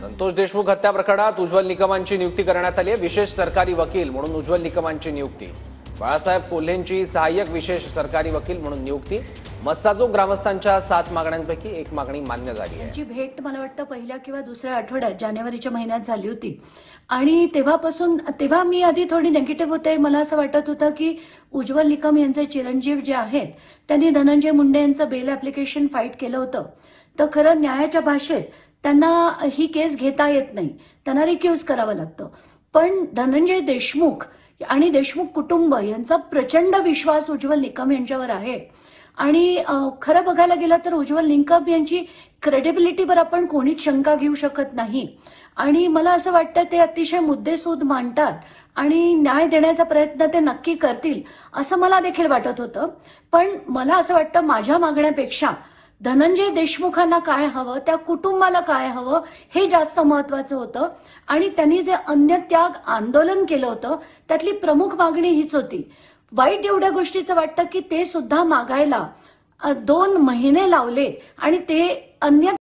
संतोष देशमुख हत्या प्रकरणात उज्ज्वल निकमांची नियुक्ती करण्यात आली आहे। विशेष सरकारी वकील म्हणून उज्ज्वल निकमांची नियुक्ती। बाळासाहेब कोल्हेंची सहाय्यक विशेष सरकारी वकील म्हणून नियुक्ती। मस्साजोग ग्रामस्थांच्या 7 मागण्यांपैकी एक मागणी मान्य झाली आहे। जी भेट मला वाटतं पहिल्या किंवा दुसऱ्या आठवड्यात जानेवारीच्या महिन्यात झाली होती आणि तेव्हा मी आधी थोडी नेगेटिव्ह होते। मला असं वाटत होतं की उज्ज्वल निकम यांचे चिरंजीव जे आहेत त्यांनी धनंजय मुंडे यांचं बेल ॲप्लिकेशन फाईट केलं होतं, तर खरं न्यायाच्या भाषेत त्यांना ही केस घेता येत नाही, त्यांना रिक्यूज करावं लागतं। पण धनंजय देशमुख आणि देशमुख कुटुंब यांचा प्रचंड विश्वास उज्ज्वल निकम यांच्यावर आहे आणि खरं बघायला गेलं तर उज्ज्वल निकम यांची क्रेडिबिलिटीवर आपण कोणीच शंका घेऊ शकत नाही आणि मला असं वाटतं ते अतिशय मुद्देसूद मांडतात आणि न्याय देण्याचा प्रयत्न ते नक्की करतील असं मला देखील वाटत होतं। पण मला असं वाटतं माझ्या मागण्यापेक्षा धनंजय देशमुखांना काय हवं, त्या कुटुंबाला काय हवं हे जास्त महत्त्वाचं होतं आणि त्यांनी जे अन्नत्याग आंदोलन केलं होतं त्यातली प्रमुख मागणी हीच होती। वाईट एवढ्या गोष्टीचं वाटतं की ते सुद्धा मागायला 2 महिने लावले आणि ते अन्य